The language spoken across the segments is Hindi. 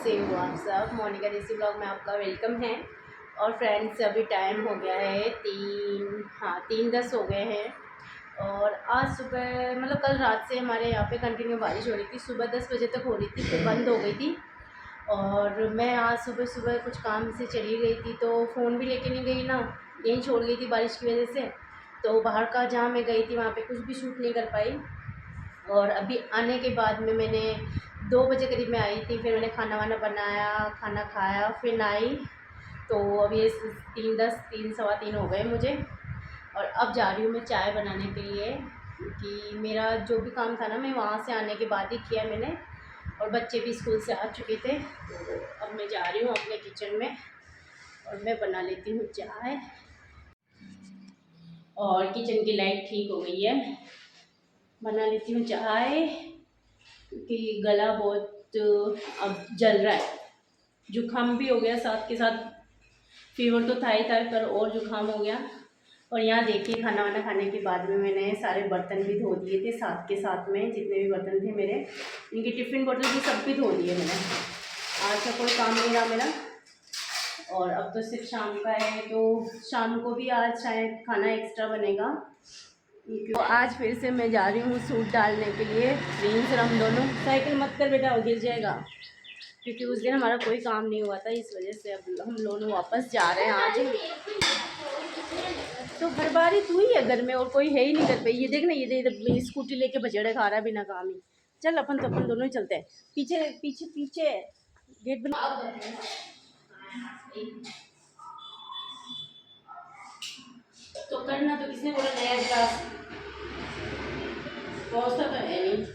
कैसे हो आप सब। मोनिका देसी ब्लॉग में आपका वेलकम है। और फ्रेंड्स, अभी टाइम हो गया है 3:10 हो गए हैं। और आज सुबह मतलब कल रात से हमारे यहाँ पे कंटिन्यू बारिश हो रही थी। सुबह 10 बजे तक हो रही थी, फिर बंद हो गई थी। और मैं आज सुबह सुबह कुछ काम से चली गई थी, तो फ़ोन भी लेके नहीं गई ना, यहीं छोड़ गई थी बारिश की वजह से। तो बाहर का जहाँ मैं गई थी वहाँ पे कुछ भी शूट नहीं कर पाई। और अभी आने के बाद में मैंने 2 बजे करीब में आई थी, फिर मैंने खाना वाना बनाया, खाना खाया, फिर नहाई। तो अभी ये 3:10 3 सवा 3 हो गए मुझे। और अब जा रही हूँ मैं चाय बनाने के लिए, क्योंकि मेरा जो भी काम था ना मैं वहाँ से आने के बाद ही किया मैंने। और बच्चे भी स्कूल से आ चुके थे, तो अब मैं जा रही हूँ अपने किचन में और मैं बना लेती हूँ चाय। और किचन की लाइट ठीक हो गई है, बना लेती हूँ चाय, क्योंकि गला बहुत अब जल रहा है। जुकाम भी हो गया साथ के साथ, फीवर तो था ही था पर और जुकाम हो गया। और यहाँ देखिए खाना वाना खाने के बाद में मैंने सारे बर्तन भी धो दिए थे, साथ के साथ में जितने भी बर्तन थे मेरे, इनकी टिफ़िन बोतल भी सब भी धो दिए मैंने। आज का कोई काम नहीं रहा मेरा। और अब तो सिर्फ शाम का है, तो शाम को भी आज शायद खाना एक्स्ट्रा बनेगा। तो आज फिर से मैं जा रही हूँ सूट डालने के लिए। प्रिंस और हम दोनों, साइकिल मत कर बेटा, वो गिर जाएगा। क्योंकि उस दिन हमारा कोई काम नहीं हुआ था, इस वजह से अब हम दोनों वापस जा रहे हैं आज। तो हर बार ही तू ही है घर में और कोई है ही नहीं घर पे। ये देख ना, ये इधर स्कूटी लेके बजेड़े खा रहा है बिना काम ही। चल अपन तो अपन दोनों ही चलते हैं। पीछे पीछे पीछे गेट बना तो करना। तो किसने बोला नया गिलास पहुँचता तो है नहीं।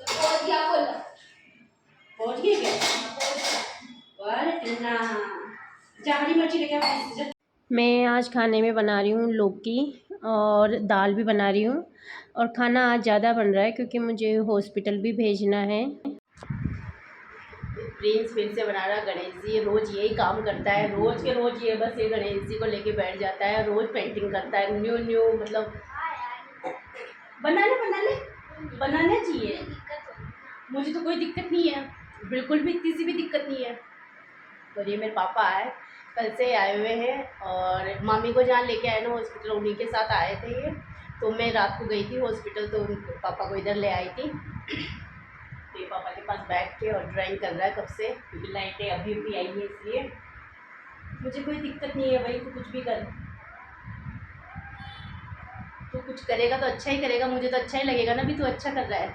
पहुँच गया, बोला पहुँच गया क्या? अरे टीना, जा हरी मिर्ची लेके। मैं आज खाने में बना रही हूँ लौकी और दाल भी बना रही हूँ। और खाना आज ज़्यादा बन रहा है क्योंकि मुझे हॉस्पिटल भी भेजना है। प्रिंस फिर से बना रहा गणेश जी। रोज़ यही काम करता है, रोज़ के रोज़ ये बस ये गणेश जी को लेके बैठ जाता है। रोज़ पेंटिंग करता है, न्यू न्यू मतलब बनाने चाहिए। मुझे तो कोई दिक्कत नहीं है, बिल्कुल भी किसी भी दिक्कत नहीं है। और ये मेरे पापा आए, कल से आए हुए हैं। और मामी को जहाँ लेके आए ना हॉस्पिटल, उन्हीं के साथ आए थे ये। तो मैं रात को गई थी हॉस्पिटल, तो पापा को इधर ले आई थी। तो ये पापा के पास बैठ के और ड्राइंग कर रहा है कब से, क्योंकि लाइटें अभी भी आई है इसलिए। मुझे कोई दिक्कत नहीं है भाई, तू कुछ भी कर। तू कुछ करेगा तो अच्छा ही करेगा, मुझे तो अच्छा ही लगेगा ना भी तू अच्छा कर रहा है?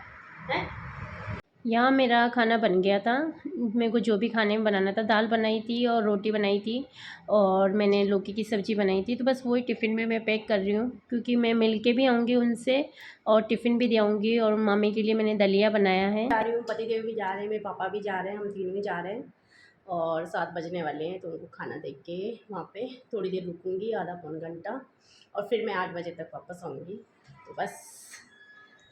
यहाँ मेरा खाना बन गया था। मेरे को जो भी खाने में बनाना था, दाल बनाई थी और रोटी बनाई थी और मैंने लौकी की सब्ज़ी बनाई थी। तो बस वही टिफ़िन में मैं पैक कर रही हूँ, क्योंकि मैं मिल के भी आऊँगी उनसे और टिफ़िन भी दे आऊँगी। और मामी के लिए मैंने दलिया बनाया है। जा रही हूँ, पतिदेव भी जा रहे हैं, मेरे पापा भी जा रहे हैं, हम तीनों ही जा रहे हैं। और 7 बजने वाले हैं, तो उनको खाना दे के वहाँ पे थोड़ी देर रुकूँगी, आधा पौन घंटा। और फिर मैं 8 बजे तक वापस आऊँगी। तो बस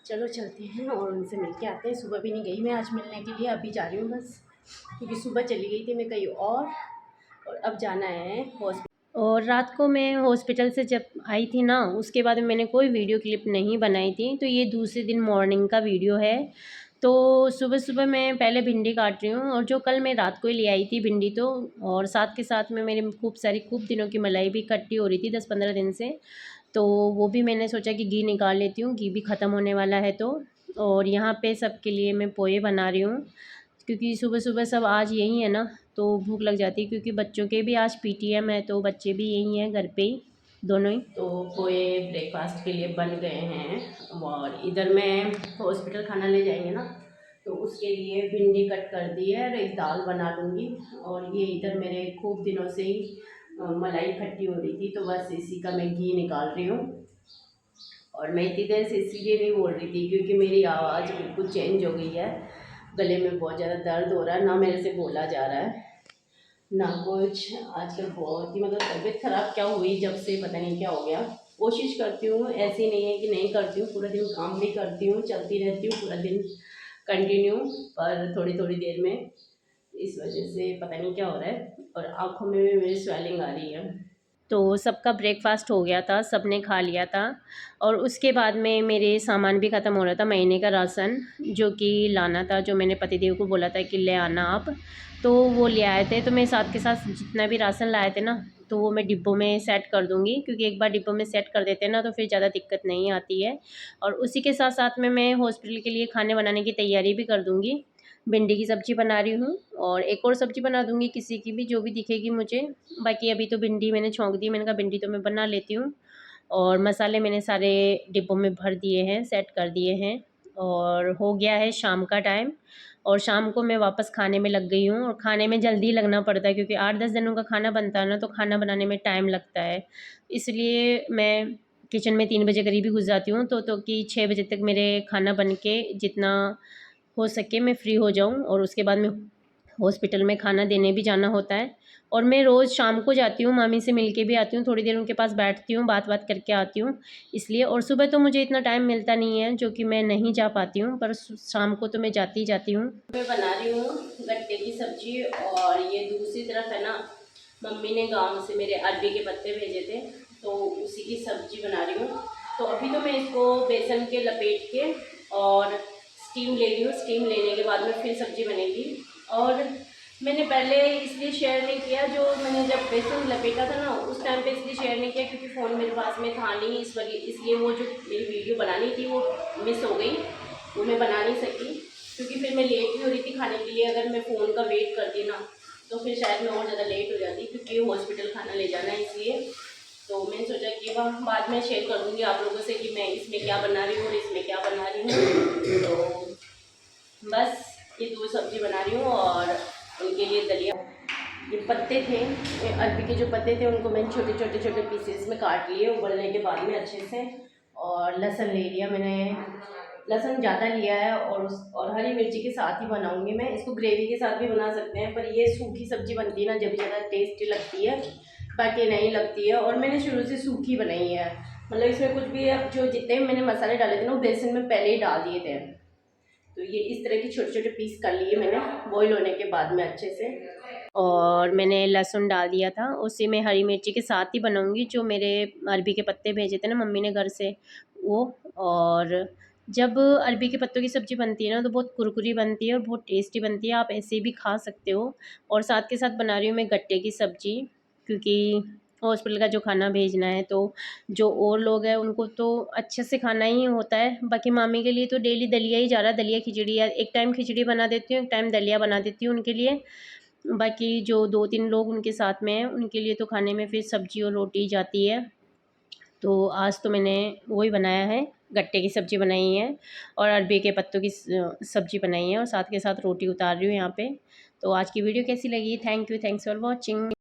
चलो चलते हैं और उनसे मिल के आते हैं। सुबह भी नहीं गई मैं आज मिलने के लिए, अभी जा रही हूँ बस, क्योंकि सुबह चली गई थी मैं कहीं और अब जाना है हॉस्पिटल। और रात को मैं हॉस्पिटल से जब आई थी ना, उसके बाद मैंने कोई वीडियो क्लिप नहीं बनाई थी। तो ये दूसरे दिन मॉर्निंग का वीडियो है। तो सुबह सुबह मैं पहले भिंडी काट रही हूँ, और जो कल मैं रात को ही ले आई थी भिंडी, तो और साथ के साथ में मेरी खूब दिनों की मलाई भी इकट्ठी हो रही थी 10-15 दिन से। तो वो भी मैंने सोचा कि घी निकाल लेती हूँ, घी भी ख़त्म होने वाला है तो। और यहाँ पे सबके लिए मैं पोहे बना रही हूँ, क्योंकि सुबह सुबह सब आज यही है ना, तो भूख लग जाती है। क्योंकि बच्चों के भी आज पीटीएम है, तो बच्चे भी यही हैं घर पे ही दोनों ही। तो पोहे ब्रेकफास्ट के लिए बन गए हैं। और इधर मैं हॉस्पिटल खाना ले जाएंगे ना, तो उसके लिए भिंडी कट कर दी है और एक दाल बना लूँगी। और ये इधर मेरे खूब दिनों से ही मलाई इकट्ठी हो रही थी, तो बस इसी का मैं घी निकाल रही हूँ। और मैं इतनी देर से इसलिए नहीं बोल रही थी क्योंकि मेरी आवाज़ बिल्कुल चेंज हो गई है, गले में बहुत ज़्यादा दर्द हो रहा है, ना मेरे से बोला जा रहा है ना कुछ। आजकल बहुत ही मतलब तबीयत ख़राब क्या हुई जब से, पता नहीं क्या हो गया। कोशिश करती हूँ, ऐसी नहीं है कि नहीं करती हूँ, पूरा दिन काम भी करती हूँ, चलती रहती हूँ पूरा दिन कंटिन्यू, पर थोड़ी थोड़ी देर में इस वजह से पता नहीं क्या हो रहा है। और आँखों में भी मेरी स्वेलिंग आ रही है। तो सबका ब्रेकफास्ट हो गया था, सब ने खा लिया था। और उसके बाद में मेरे सामान भी ख़त्म हो रहा था, महीने का राशन जो कि लाना था, जो मैंने पतिदेव को बोला था कि ले आना आप, तो वो ले आए थे। तो मैं साथ के साथ जितना भी राशन लाए थे ना, तो वो मैं डिब्बों में सेट कर दूँगी, क्योंकि एक बार डिब्बों में सेट कर देते हैं ना तो फिर ज़्यादा दिक्कत नहीं आती है। और उसी के साथ साथ में मैं हॉस्पिटल के लिए खाने बनाने की तैयारी भी कर दूँगी। भिंडी की सब्ज़ी बना रही हूँ और एक और सब्ज़ी बना दूँगी, किसी की भी जो भी दिखेगी मुझे। बाकी अभी तो भिंडी मैंने छौंक दी, मैंने कहा भिंडी तो मैं बना लेती हूँ। और मसाले मैंने सारे डिब्बों में भर दिए हैं, सेट कर दिए हैं। और हो गया है शाम का टाइम, और शाम को मैं वापस खाने में लग गई हूँ। और खाने में जल्दी लगना पड़ता है, क्योंकि 8-10 जनों का खाना बनता है ना, तो खाना बनाने में टाइम लगता है। इसलिए मैं किचन में 3 बजे करीब ही घुस जाती हूँ, तो कि 6 बजे तक मेरे खाना बन के जितना हो सके मैं फ़्री हो जाऊँ। और उसके बाद मैं हॉस्पिटल में खाना देने भी जाना होता है। और मैं रोज़ शाम को जाती हूँ, मामी से मिल के भी आती हूँ, थोड़ी देर उनके पास बैठती हूँ, बात करके आती हूँ इसलिए। और सुबह तो मुझे इतना टाइम मिलता नहीं है, जो कि मैं नहीं जा पाती हूँ, पर शाम को तो मैं जाती ही जाती हूँ। मैं बना रही हूँ गट्टे की सब्ज़ी, और ये दूसरी तरफ है ना, मम्मी ने गाँव से मेरे अरबी के पत्ते भेजे थे, तो उसी की सब्ज़ी बना रही हूँ। तो अभी तो मैं इसको बेसन के लपेट के और स्टीम ले रही हूँ। स्टीम लेने के बाद में फिर सब्ज़ी बनेगी। और मैंने पहले इसलिए शेयर नहीं किया, जो मैंने जब बेसन लपेटा था ना उस टाइम पे इसलिए शेयर नहीं किया क्योंकि फ़ोन मेरे पास में था नहीं, इसलिए वो जो मेरी वीडियो बनानी थी वो मिस हो गई, वो मैं बना नहीं सकी। क्योंकि फिर मैं लेट भी हो रही थी खाने के लिए, अगर मैं फ़ोन का वेट करती ना तो फिर शायद मैं और ज़्यादा लेट हो जाती, क्योंकि हॉस्पिटल खाना ले जाना है इसलिए। तो मैंने सोचा कि वह बाद में शेयर कर दूँगी आप लोगों से कि मैं इसमें क्या बना रही हूँ और इसमें क्या बना रही हूँ। तो बस ये 2 सब्ज़ी बना रही हूँ, और उनके लिए दलिया। ये पत्ते थे, अरबी के जो पत्ते थे उनको मैंने छोटे छोटे छोटे पीसेस में काट लिए उबलने के बाद में अच्छे से। और लहसुन ले लिया मैंने, लहसुन ज़्यादा लिया है। और हरी मिर्ची के साथ ही बनाऊंगी मैं इसको, ग्रेवी के साथ भी बना सकते हैं, पर ये सूखी सब्ज़ी बनती है ना जब ज़्यादा टेस्टी लगती है, बाकी नहीं लगती है। और मैंने शुरू से सूखी बनाई है, मतलब इसमें कुछ भी जो जितने भी मैंने मसाले डाले थे ना वो बेसन में पहले ही डाल दिए थे। तो ये इस तरह के छोटे छोटे पीस कर लिए मैंने बॉईल होने के बाद में अच्छे से। और मैंने लहसुन डाल दिया था, उसी में हरी मिर्ची के साथ ही बनाऊंगी, जो मेरे अरबी के पत्ते भेजे थे ना मम्मी ने घर से वो। और जब अरबी के पत्तों की सब्ज़ी बनती है ना तो बहुत कुरकुरी बनती है और बहुत टेस्टी बनती है, आप ऐसे भी खा सकते हो। और साथ के साथ बना रही हूँ मैं गट्टे की सब्ज़ी, क्योंकि हॉस्पिटल का जो खाना भेजना है, तो जो और लोग हैं उनको तो अच्छे से खाना ही होता है। बाकी मामी के लिए तो डेली दलिया ही जा रहा है, दलिया खिचड़ी, या एक टाइम खिचड़ी बना देती हूँ, एक टाइम दलिया बना देती हूँ उनके लिए। बाकी जो 2-3 लोग उनके साथ में हैं उनके लिए तो खाने में फिर सब्ज़ी और रोटी जाती है। तो आज तो मैंने वही बनाया है, गट्टे की सब्ज़ी बनाई है और अरबी के पत्तों की सब्ज़ी बनाई है, और साथ के साथ रोटी उतार रही हूँ यहाँ पे। तो आज की वीडियो कैसी लगी? Thank you, thanks for watching.